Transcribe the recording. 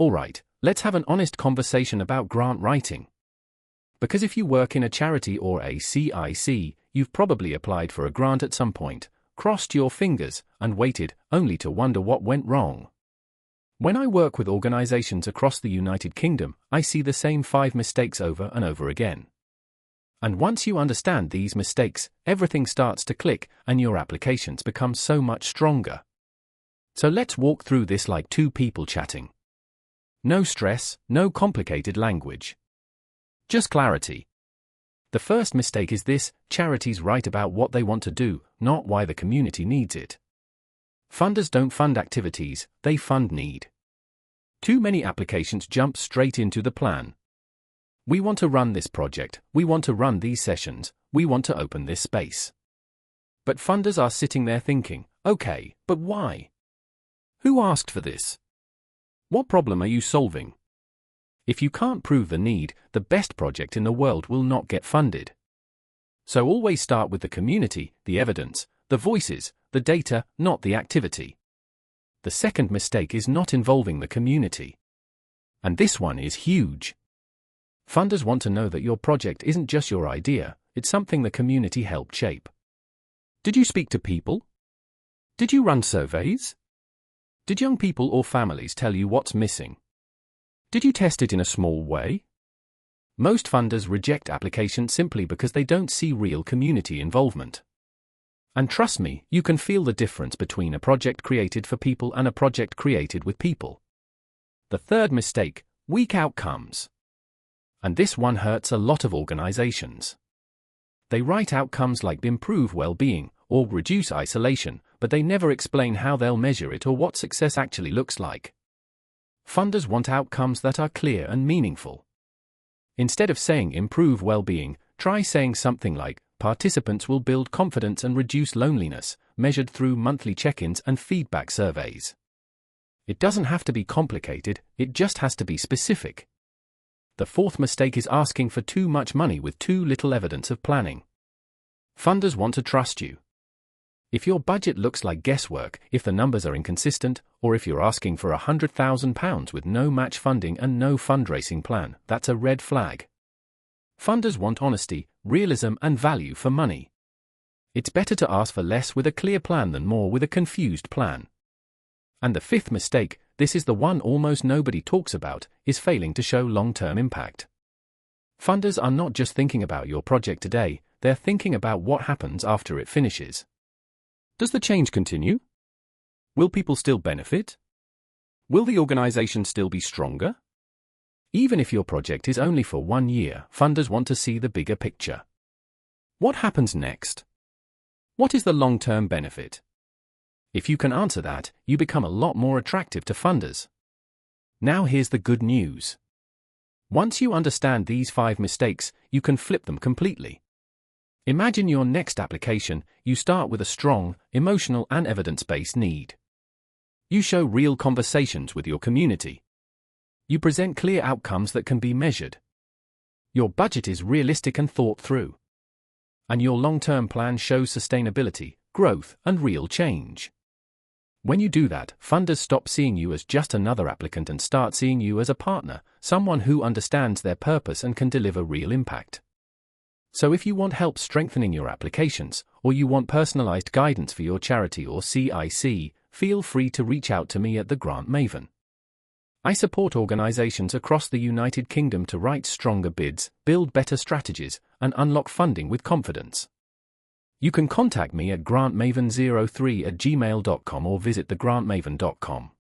Alright, let's have an honest conversation about grant writing. Because if you work in a charity or a CIC, you've probably applied for a grant at some point, crossed your fingers, and waited, only to wonder what went wrong. When I work with organizations across the United Kingdom, I see the same 5 mistakes over and over again. And once you understand these mistakes, everything starts to click, and your applications become so much stronger. So let's walk through this like 2 people chatting. No stress, no complicated language. Just clarity. The first mistake is this: charities write about what they want to do, not why the community needs it. Funders don't fund activities, they fund need. Too many applications jump straight into the plan. We want to run this project, we want to run these sessions, we want to open this space. But funders are sitting there thinking, okay, but why? Who asked for this? What problem are you solving? If you can't prove the need, the best project in the world will not get funded. So always start with the community, the evidence, the voices, the data, not the activity. The second mistake is not involving the community. And this one is huge. Funders want to know that your project isn't just your idea, it's something the community helped shape. Did you speak to people? Did you run surveys? Did young people or families tell you what's missing? Did you test it in a small way? Most funders reject applications simply because they don't see real community involvement. And trust me, you can feel the difference between a project created for people and a project created with people. The third mistake: weak outcomes. And this one hurts a lot of organizations. They write outcomes like improve well-being or reduce isolation, but they never explain how they'll measure it or what success actually looks like. Funders want outcomes that are clear and meaningful. Instead of saying improve well-being, try saying something like, participants will build confidence and reduce loneliness, measured through monthly check-ins and feedback surveys. It doesn't have to be complicated, it just has to be specific. The fourth mistake is asking for too much money with too little evidence of planning. Funders want to trust you. If your budget looks like guesswork, if the numbers are inconsistent, or if you're asking for £100,000 with no match funding and no fundraising plan, that's a red flag. Funders want honesty, realism, and value for money. It's better to ask for less with a clear plan than more with a confused plan. And the fifth mistake, this is the one almost nobody talks about, is failing to show long-term impact. Funders are not just thinking about your project today, they're thinking about what happens after it finishes. Does the change continue? Will people still benefit? Will the organization still be stronger? Even if your project is only for 1 year, funders want to see the bigger picture. What happens next? What is the long-term benefit? If you can answer that, you become a lot more attractive to funders. Now here's the good news. Once you understand these 5 mistakes, you can flip them completely. Imagine your next application, you start with a strong, emotional and evidence-based need. You show real conversations with your community. You present clear outcomes that can be measured. Your budget is realistic and thought through. And your long-term plan shows sustainability, growth, and real change. When you do that, funders stop seeing you as just another applicant and start seeing you as a partner, someone who understands their purpose and can deliver real impact. So if you want help strengthening your applications, or you want personalized guidance for your charity or CIC, feel free to reach out to me at the Grant Maven. I support organizations across the United Kingdom to write stronger bids, build better strategies, and unlock funding with confidence. You can contact me at grantmaven03@gmail.com or visit thegrantmaven.com.